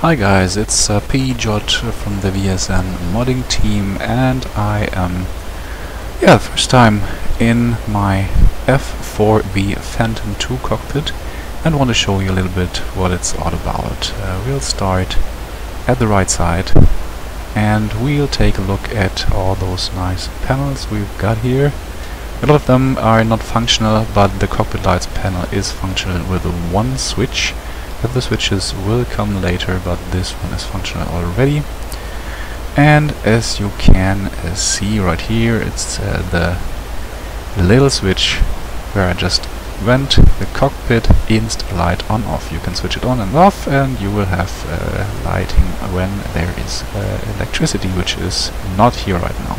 Hi guys, it's PJot from the VSN modding team, and I am first time in my F4B Phantom 2 cockpit and want to show you a little bit what it's all about. We'll start at the right side and we'll take a look at all those nice panels we've got here. A lot of them are not functional, but the cockpit lights panel is functional with one switch. The other switches will come later, but this one is functional already. And as you can see right here, it's the little switch where I just went the cockpit inst light on off. You can switch it on and off and you will have lighting when there is electricity, which is not here right now.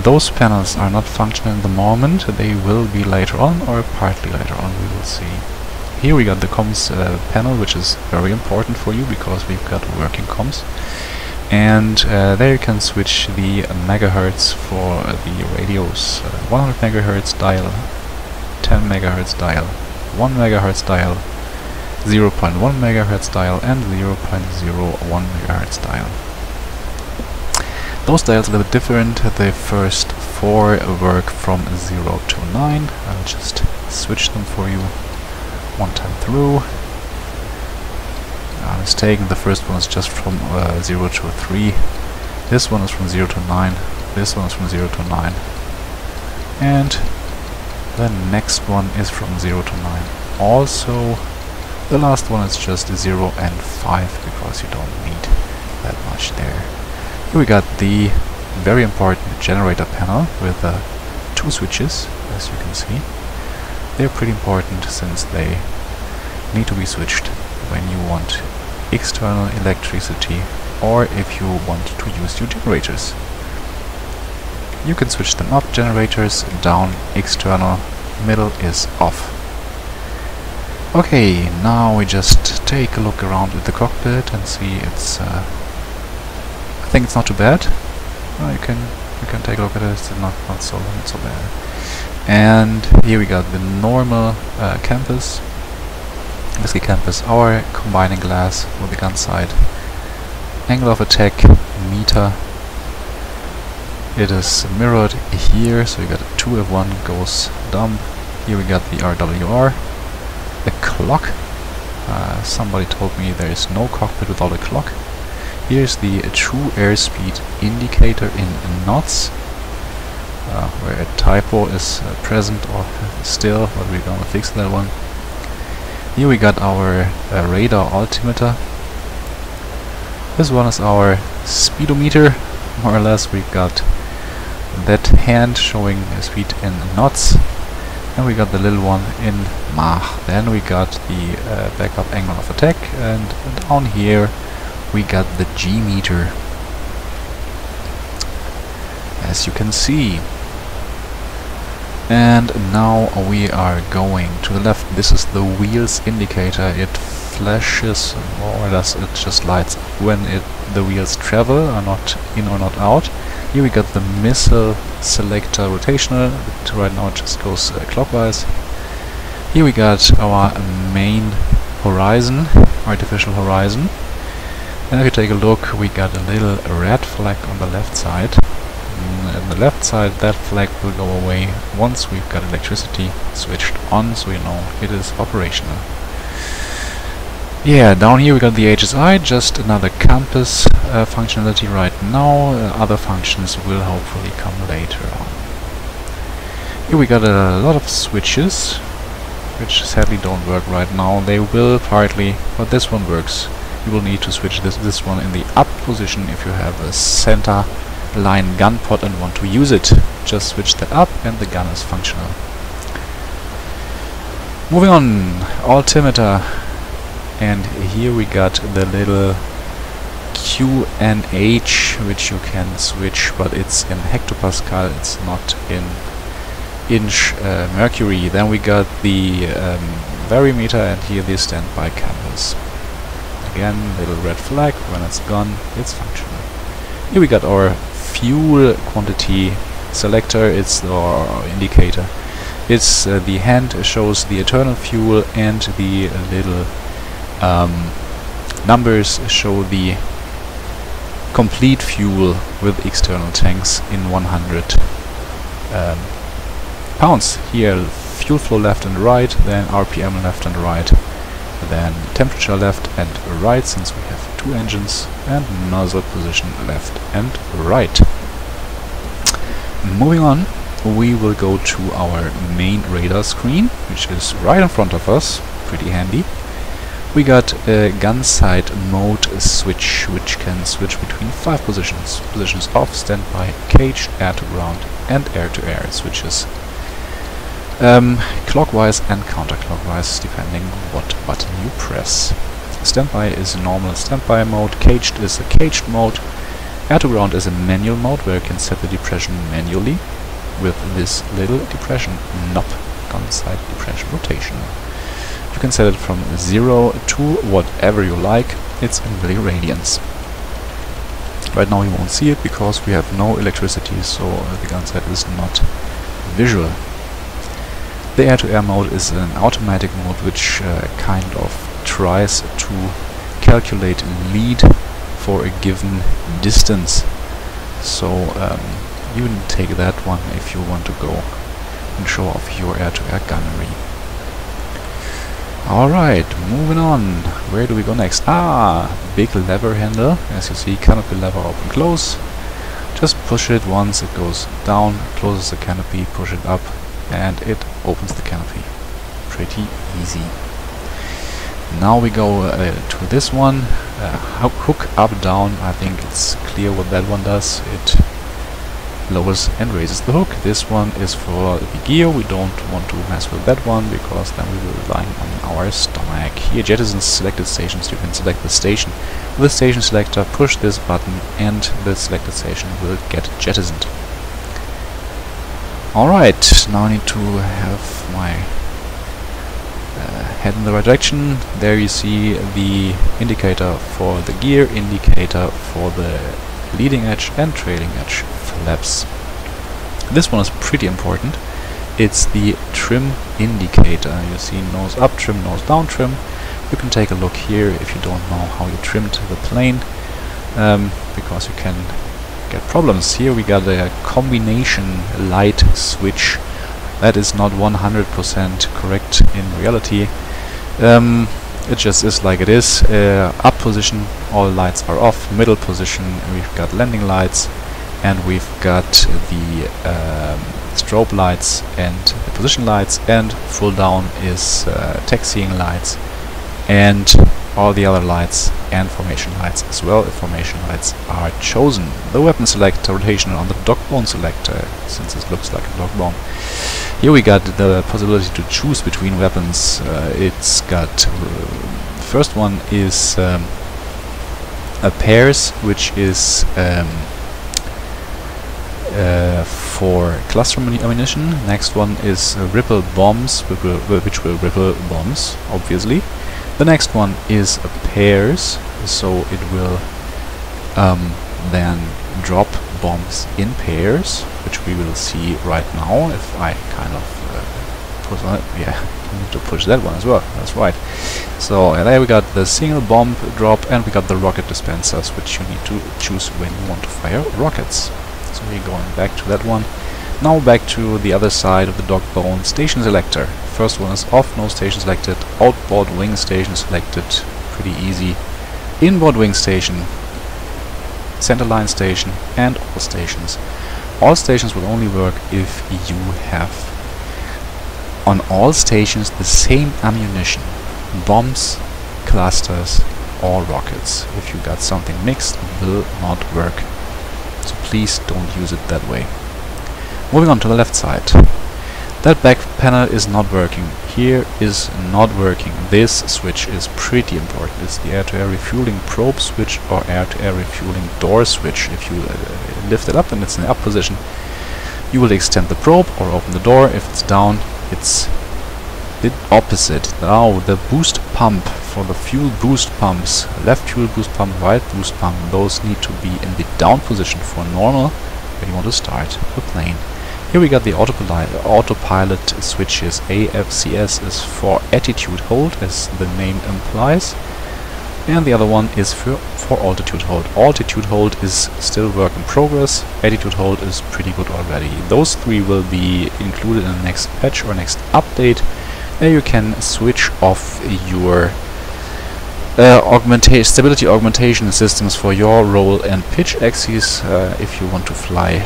Those panels are not functional in the moment. They will be later on, or partly later on, we will see. Here we got the comms panel, which is very important for you because we've got working comms. And there you can switch the megahertz for the radios. 100 megahertz dial, 10 megahertz dial, 1 megahertz dial, 0.1 megahertz dial, and 0.01 megahertz dial. Those dials are a little bit different. The first 4 work from 0 to 9. I'll just switch them for you one time through. I'm mistaken, the first one is just from 0 to 3. This one is from 0 to 9. This one is from 0 to 9. And the next one is from 0 to 9. Also, the last one is just 0 and 5 because you don't need that much there. Here we got the very important generator panel with 2 switches, as you can see. They're pretty important since they need to be switched when you want external electricity or if you want to use your generators. You can switch them up, generators, down, external, middle is off. Okay, now we just take a look around with the cockpit and see it's I think it's not too bad. You can take a look at it, it's not so bad. And here we got the normal campus, basically campus, our combining glass with the gun sight, angle of attack meter. It is mirrored here, so you got a 2 if one goes dumb. Here we got the RWR, the clock. Somebody told me there is no cockpit without a clock. Here's the true airspeed indicator in knots, where a typo is present or still, but we're gonna fix that one. Here we got our radar altimeter. This one is our speedometer, more or less. We got that hand showing speed in knots, and we got the little one in Mach. Then we got the backup angle of attack, and down here we got the G meter, as you can see. And now we are going to the left. This is the wheels indicator. It flashes, more or less it just lights up when the wheels travel, are not in or not out. Here we got the missile selector rotational. Right now it just goes clockwise. Here we got our main horizon, artificial horizon. And if you take a look, we got a little red flag on the left side. On the left side, that flag will go away once we've got electricity switched on, so you know it is operational. Yeah, down here we got the HSI, just another campus functionality right now. Other functions will hopefully come later on. Here we got a lot of switches, which sadly don't work right now. They will partly, but this one works. You will need to switch this one in the up position if you have a center line gun pod and want to use it. Just switch that up and the gun is functional. Moving on, altimeter, and here we got the little QNH, which you can switch, but it's in hectopascal, it's not in inch mercury. Then we got the varimeter, and here the standby campus. Again, little red flag. When it's gone, it's functional. Here we got our fuel quantity selector. It's our indicator. It's the hand shows the internal fuel and the little numbers show the complete fuel with external tanks in 100 pounds. Here fuel flow left and right, then RPM left and right, then temperature left and right, since we have two engines, and nozzle position left and right. Moving on, we will go to our main radar screen, which is right in front of us, pretty handy. We got a gun sight mode switch, which can switch between 5 positions. Positions off, standby, caged, air to ground, and air to air switches. Clockwise and counterclockwise, depending what button you press. Standby is normal standby mode, caged is a caged mode, air to ground is a manual mode where you can set the depression manually with this little depression knob, gun sight depression rotation. You can set it from 0 to whatever you like, it's in milliradians. Right now you won't see it because we have no electricity, so the gun sight is not visual. The air-to-air mode is an automatic mode which kind of tries to calculate lead for a given distance. So you can take that one if you want to go and show off your air-to-air gunnery. Alright, moving on. Where do we go next? Big lever handle. As you see, canopy lever open close. Just push it once, it goes down, closes the canopy, push it up, and it opens the canopy. Pretty easy. Now we go to this one, hook up down. I think it's clear what that one does. It lowers and raises the hook. This one is for the gear. We don't want to mess with that one because then we will rely on our stomach. Here, jettison selected stations. You can select the station. With the station selector, push this button and the selected station will get jettisoned. Alright, now I need to have my head in the right direction. There you see the indicator for the gear, indicator for the leading edge and trailing edge flaps. This one is pretty important. It's the trim indicator. You see nose up trim, nose down trim. You can take a look here if you don't know how you trimmed the plane, because you can get problems. Here we got a combination light switch. That is not 100% correct in reality. It just is like it is. Up position, all lights are off. Middle position, we've got landing lights, and we've got the strobe lights and the position lights, and full down is taxiing lights and all the other lights and formation lights as well, if formation lights are chosen. The weapon selector, rotation on the dog bone selector, since it looks like a dog bone. Here we got the possibility to choose between weapons. It's got first one is a pairs, which is for cluster ammunition. Next one is ripple bombs, which will ripple bombs, obviously. The next one is pairs, so it will then drop bombs in pairs, which we will see right now. If I kind of push on it, yeah, I need to push that one as well. That's right. So there we got the single bomb drop, and we got the rocket dispensers, which you need to choose when you want to fire rockets. So we're going back to that one. Now back to the other side of the dog bone. Station selector. First one is off, no station selected. Outboard wing station selected. Pretty easy. Inboard wing station, centerline station, and all stations. All stations will only work if you have on all stations the same ammunition. Bombs, clusters, or rockets. If you got something mixed, it will not work. So please don't use it that way. Moving on to the left side. That back panel is not working. Here is not working. This switch is pretty important. It's the air-to-air refueling probe switch or air-to-air refueling door switch. If you lift it up and it's in the up position, you will extend the probe or open the door. If it's down, it's the opposite. Now the boost pump for the fuel boost pumps, left fuel boost pump, right boost pump, those need to be in the down position for normal when you want to start the plane. Here we got the autopilot switches. AFCS is for attitude hold, as the name implies. and the other one is for altitude hold. Altitude hold is still work in progress. Attitude hold is pretty good already. Those three will be included in the next patch or next update. There you can switch off your stability augmentation systems for your roll and pitch axes if you want to fly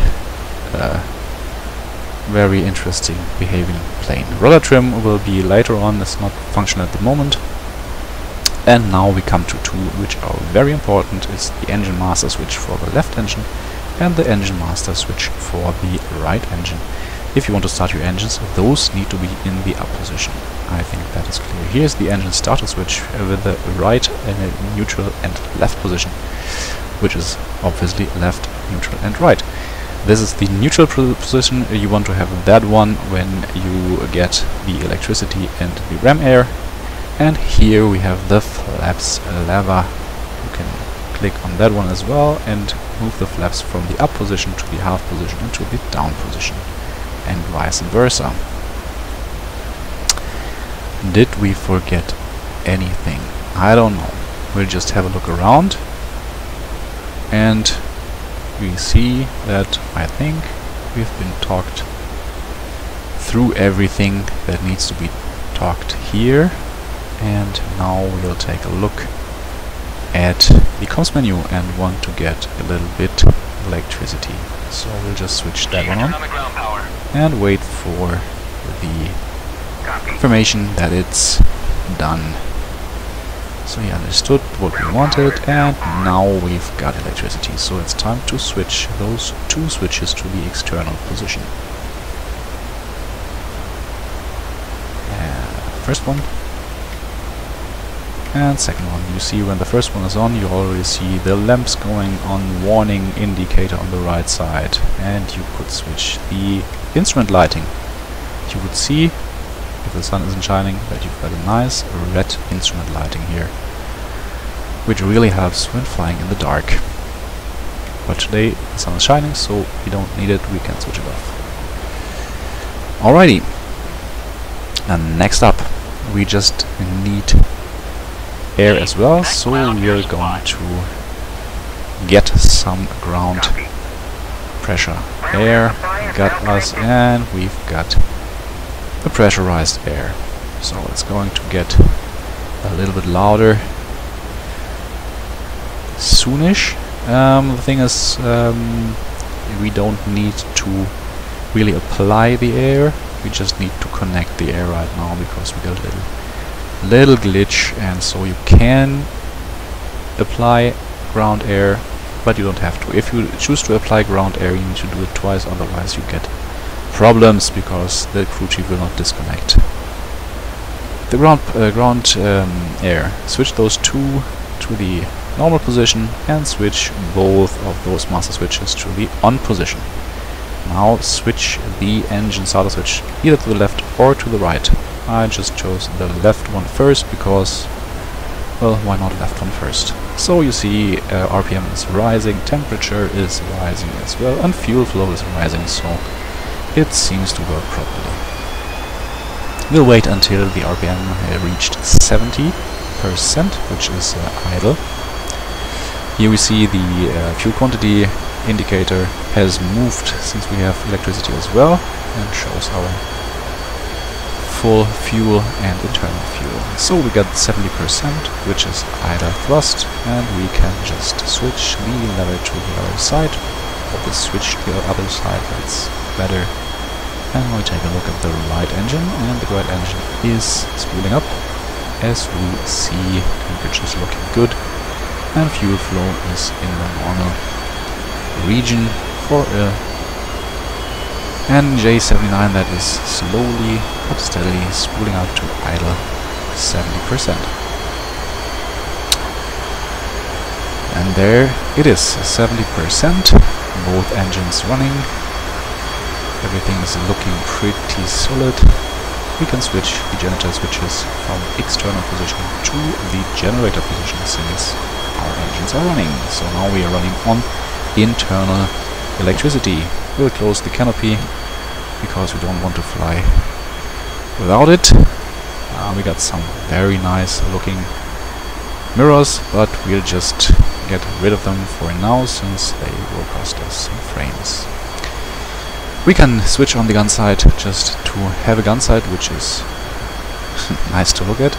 very interesting behaving plane. Rudder trim will be later on, it's not functional at the moment. And now we come to two which are very important. It's the engine master switch for the left engine and the engine master switch for the right engine. If you want to start your engines, those need to be in the up position. I think that is clear. Here's the engine starter switch with the right and neutral and left position, which is obviously left, neutral and right. This is the neutral position. You want to have that one when you get the electricity and the ram air. And here we have the flaps lever. You can click on that one as well and move the flaps from the up position to the half position and to the down position, and vice versa. Did we forget anything? I don't know. We'll just have a look around, and we see that I think we've been talked through everything that needs to be talked here. And now we'll take a look at the comms menu and want to get a little bit electricity. So we'll just switch that one on and wait for the information that it's done. So he understood what we wanted, and now we've got electricity. So it's time to switch those two switches to the external position. First one. And second one. You see when the first one is on, you already see the lamps going on, warning indicator on the right side, and you could switch the instrument lighting. You would see, if the sun isn't shining, that you've got a nice red instrument lighting here, which really helps when flying in the dark. But today the sun is shining, so we don't need it, we can switch it off. Alrighty, and next up we just need air as well, so we're going to get some ground pressure air. Got us, and we've got the pressurized air, so it's going to get a little bit louder soonish. The thing is, we don't need to really apply the air, we just need to connect the air right now, because we got a little glitch, and so you can apply ground air, but you don't have to. If you choose to apply ground air, you need to do it twice, otherwise you get problems, because the crew chief will not disconnect the ground air. Switch those two to the normal position and switch both of those master switches to the on position. Now switch the engine starter switch either to the left or to the right. I just chose the left one first because, well, why not left one first? So you see RPM is rising, temperature is rising as well, and fuel flow is rising, so it seems to work properly. We'll wait until the RPM reached 70%, which is idle. Here we see the fuel quantity indicator has moved since we have electricity as well, and shows our full fuel and internal fuel. So we got 70%, which is idle thrust, and we can just switch the lever to the other side, or the switch to the other side, that's better. And we'll take a look at the right engine, and the right engine is spooling up. As we see, temperature is looking good, and fuel flow is in the normal region for and J79 that is slowly but steadily spooling up to idle 70%. And there it is, 70%, both engines running, everything is looking pretty solid. We can switch the generator switches from external position to the generator position since our engines are running. So now we are running on internal electricity. We'll close the canopy because we don't want to fly without it. We got some very nice looking mirrors, but we'll just get rid of them for now, since they will cost us some frames. We can switch on the gun sight just to have a gun sight, which is nice to look at.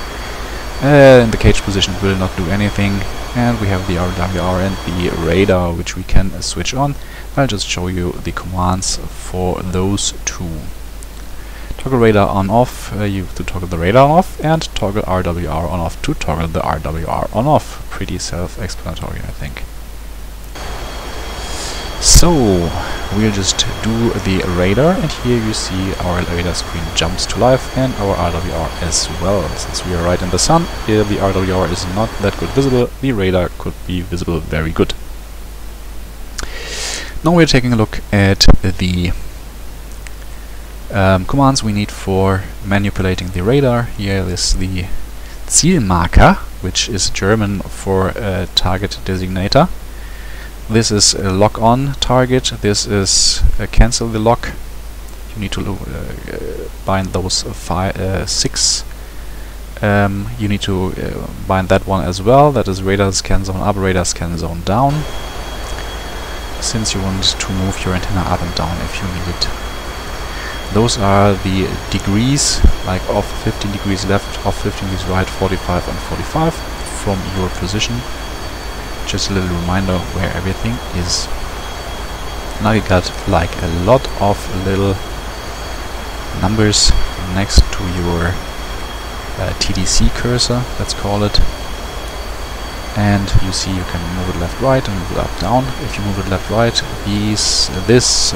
And the cage position will not do anything, and we have the RWR and the radar, which we can switch on. I'll just show you the commands for those two. Toggle radar on off, you have to toggle the radar on off, and toggle RWR on off to toggle the RWR on off. Pretty self-explanatory, I think. So we'll just do the radar, and here you see our radar screen jumps to life and our RWR as well. Since we are right in the sun, the RWR is not that good visible, the radar could be visible very good. Now we're taking a look at the commands we need for manipulating the radar. Here is the Zielmarker, which is German for target designator. This is a lock on target, this is cancel the lock. You need to bind those 6. You need to bind that one as well, that is radar scan zone up, radar scan zone down, since you want to move your antenna up and down if you need it. Those are the degrees, like off 15 degrees left, off 15 degrees right, 45 and 45 from your position. Just a little reminder where everything is. Now you got like a lot of little numbers next to your TDC cursor, let's call it. And you see you can move it left right and move it up down. If you move it left right, this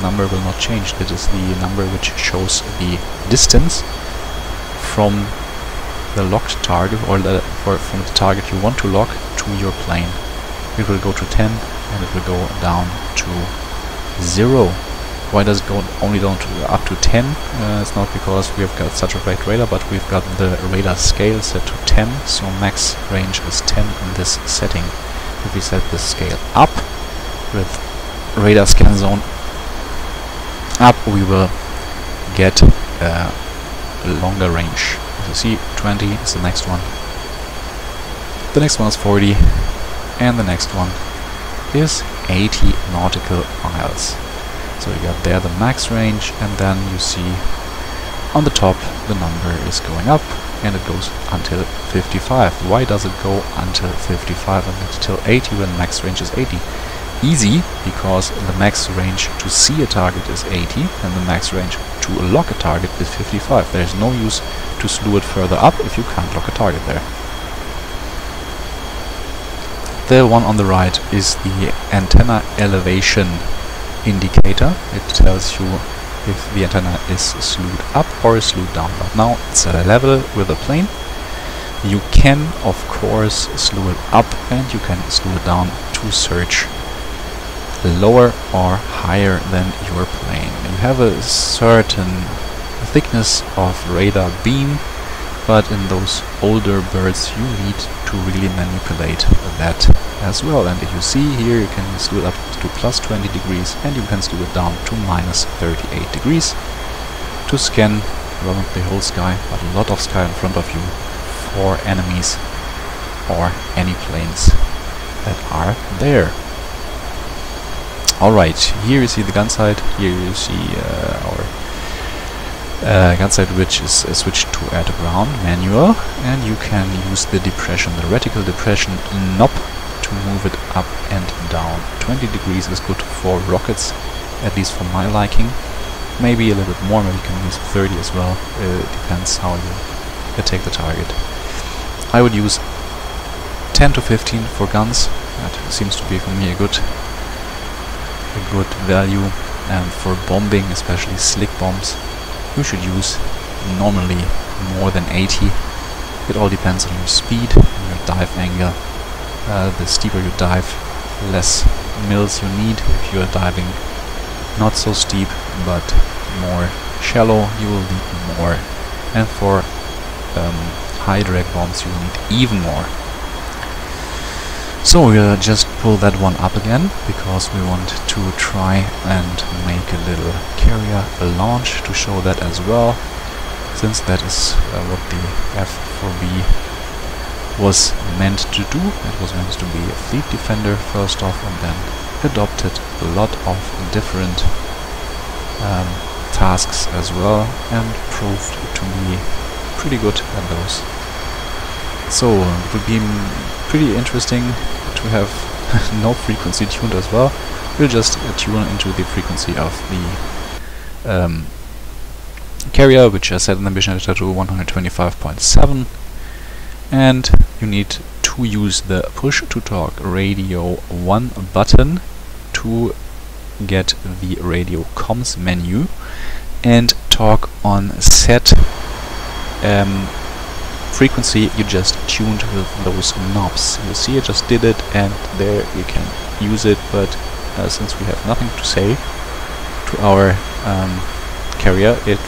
number will not change. It is the number which shows the distance from the locked target, or from the target you want to lock to your plane. It will go to 10 and it will go down to 0. Why does it go only down to up to 10? It's not because we have got such a great radar, but we've got the radar scale set to 10, so max range is 10 in this setting. If we set the scale up with radar scan zone up, we will get a longer range. As you see, 20 is the next one. The next one is 40, and the next one is 80 nautical miles. So you got there the max range, and then you see on the top the number is going up, and it goes until 55. Why does it go until 55 and not until 80 when max range is 80? Easy, because the max range to see a target is 80, and the max range to lock a target is 55. There is no use to slew it further up if you can't lock a target there. The one on the right is the antenna elevation indicator. It tells you if the antenna is slewed up or slewed down. But now it's at a level with the plane. You can of course slew it up, and you can slew it down to search lower or higher than your plane. You have a certain thickness of radar beam, but in those older birds you need to really manipulate that as well. And if you see here, you can slew it up to plus 20 degrees, and you can slew it down to minus 38 degrees to scan around the whole sky, but a lot of sky in front of you for enemies or any planes that are there. Alright, here you see the gun sight, here you see our gun sight, which is switched to air to ground manual, and you can use the depression, the reticle depression knob, to move it up and down. 20 degrees is good for rockets, at least for my liking. Maybe a little bit more, maybe you can use 30 as well, it depends how you take the target. I would use 10 to 15 for guns, that seems to be for me a good value, and for bombing, especially slick bombs, you should use normally more than 80. It all depends on your speed and your dive angle. The steeper you dive, less mils you need. If you are diving not so steep but more shallow, you will need more, and for high drag bombs you will need even more. So we'll just pull that one up again, because we want to try and make a little carrier launch to show that as well, since that is what the F4B was meant to do. It was meant to be a fleet defender first off, and then adopted a lot of different tasks as well, and proved to be pretty good at those. So it would be pretty interesting to have no frequency tuned as well. We'll just tune into the frequency of the carrier, which I set in the mission editor to 125.7, and you need to use the push to talk radio 1 button to get the radio comms menu and talk on set frequency you just tuned with those knobs. You see, I just did it, and there you can use it, but since we have nothing to say to our carrier, it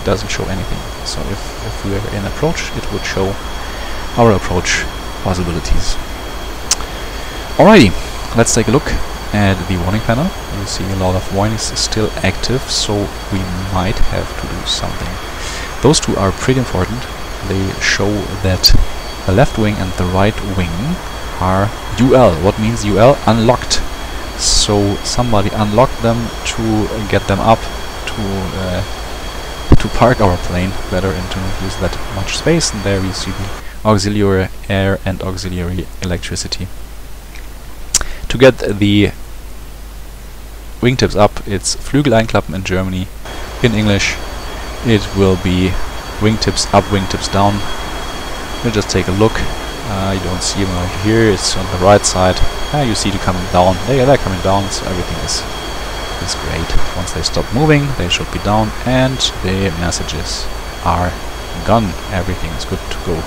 doesn't show anything. So if we are in approach, it would show our approach possibilities. Alrighty, let's take a look at the warning panel. You see a lot of warnings still active, so we might have to do something. Those two are pretty important. They show that the left wing and the right wing are UL. What means UL? Unlocked. So somebody unlocked them to get them up to park our plane better and to not use that much space. And there you see the auxiliary air and auxiliary electricity. To get the wingtips up, it's Flügeleinklappen in Germany. In English, it will be wingtips up, wingtips down. We'll just take a look. You don't see them right here, it's on the right side. You see them coming down. They're coming down, so everything is great. Once they stop moving, they should be down, and the messages are gone. Everything is good to go.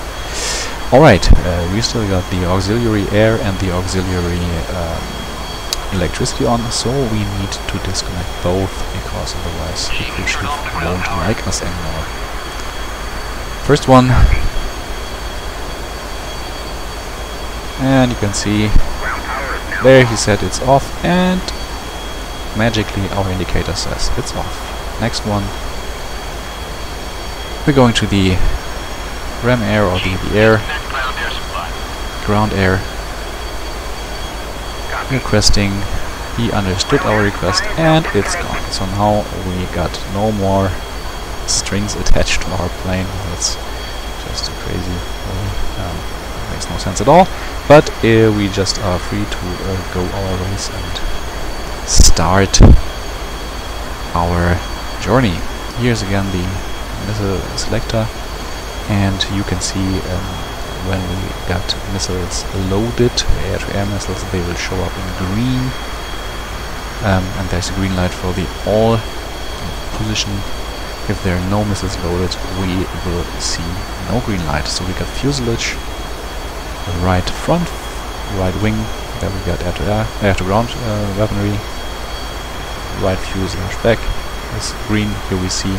Alright, we still got the auxiliary air and the auxiliary electricity on, so we need to disconnect both, because otherwise the cruise ship won't like us anymore. First one, and you can see there he said it's off, and magically our indicator says it's off. Next one, we're going to the ram air, or the air, ground air, requesting. He understood our request, and it's gone. So now we got no more strings attached to our plane. That's just crazy. Makes no sense at all. But we just are free to go our ways and start our journey. Here's again the missile selector, and you can see when we got missiles loaded, air-to-air missiles, they will show up in green, and there's a green light for the all position. If there are no missiles loaded, we will see no green light. So we got fuselage, right front, right wing, then we got air-to-air, air-to-ground weaponry, right fuselage back is green. Here we see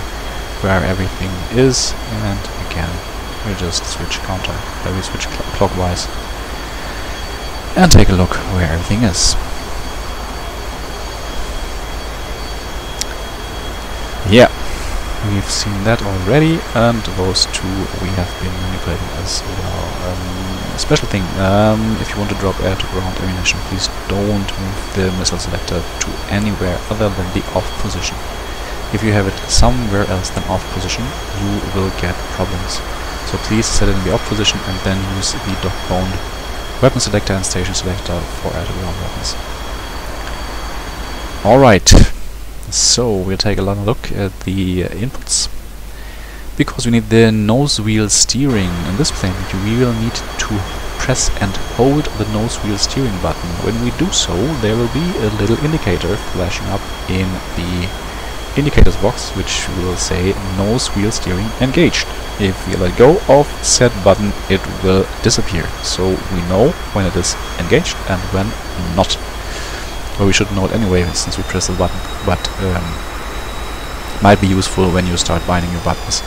where everything is, and again we just switch we switch clockwise and take a look where everything is. Yeah, we've seen that already, and those two we have been manipulating as well. Special thing, if you want to drop air-to-ground ammunition, please don't move the missile selector to anywhere other than the off position. If you have it somewhere else than off position, you will get problems. So please set it in the off position and then use the dog-boned weapon selector and station selector for air-to-ground weapons. Alright, so we'll take a look at the inputs. Because we need the nose wheel steering in this plane, we will need to press and hold the nose wheel steering button. When we do so, there will be a little indicator flashing up in the indicators box, which will say nose wheel steering engaged. If we let go of said button, it will disappear. So we know when it is engaged and when not. Well, we should know it anyway since we press the button, but might be useful when you start binding your buttons.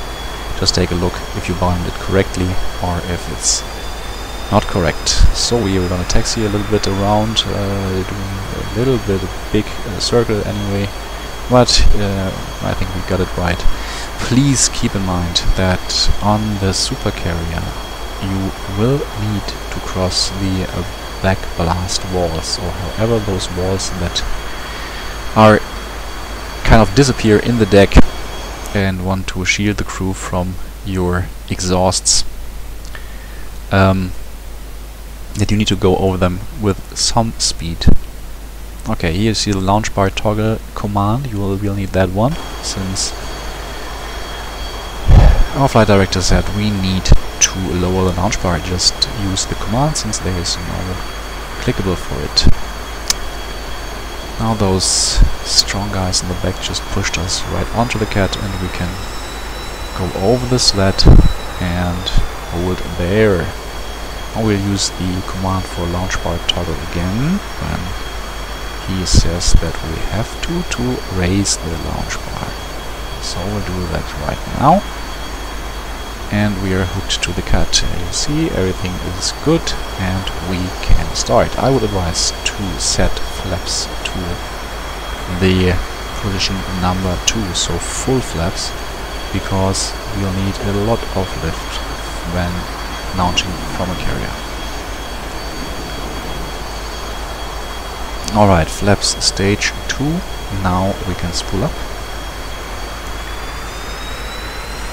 Just take a look if you bound it correctly or if it's not correct. So we are going to taxi a little bit around, doing a little bit of big circle anyway, but I think we got it right. Please keep in mind that on the supercarrier you will need to cross the black blast walls, or however those walls that are kind of disappear in the deck and want to shield the crew from your exhausts. That you need to go over them with some speed. Okay, here you see the launch bar toggle command. You will need that one, since our flight director said we need to lower the launch bar. Just use the command, since there is no clickable for it. Now those strong guys in the back just pushed us right onto the cat, and we can go over the sled and hold there. I will use the command for launch bar toggle again when he says that we have to raise the launch bar. So we'll do that right now. And we are hooked to the cat. You see, everything is good and we can start. I would advise to set flaps to the position number 2, so full flaps, because you'll need a lot of lift when launching from a carrier. Alright, flaps stage 2. Now we can spool up.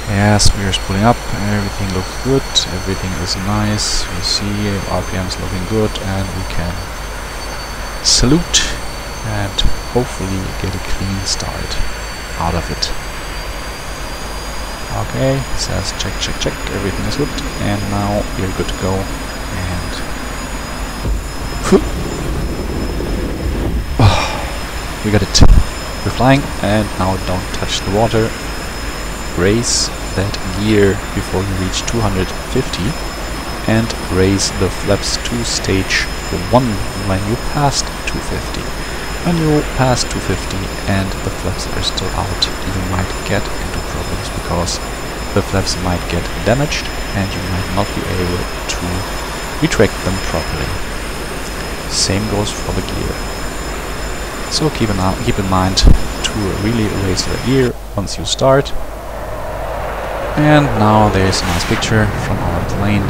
Yes, we are spooling up. Everything looks good. Everything is nice. You see, RPM's looking good, and we can salute and hopefully get a clean start out of it. Okay, it says check, check, check, everything is good, and now we're good to go, and we got it. We're flying, and now don't touch the water. Raise that gear before you reach 250, and raise the flaps to stage 1 when you passed 250. When you pass 250 and the flaps are still out, you might get into problems, because the flaps might get damaged and you might not be able to retract them properly. Same goes for the gear. So keep in mind to really raise the gear once you start. And now there's a nice picture from our plane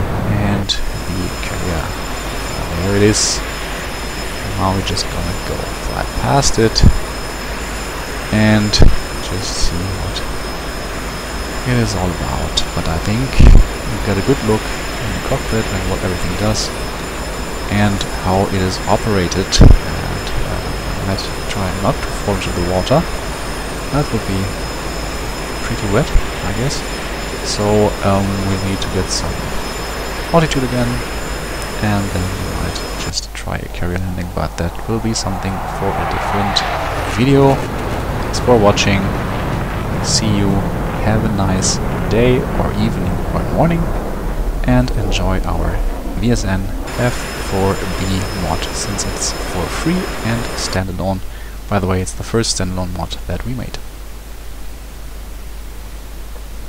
and the carrier. There it is. Now we're just gonna go fly past it and just see what it is all about. But I think we got a good look in the cockpit and what everything does and how it is operated. And let's try not to fall into the water. That would be pretty wet, I guess. So we need to get some altitude again, and then we might just try a carrier landing, but that will be something for a different video. Thanks for watching. See you. Have a nice day or evening or morning, and enjoy our VSN F4B mod, since it's for free and standalone. By the way, it's the first standalone mod that we made.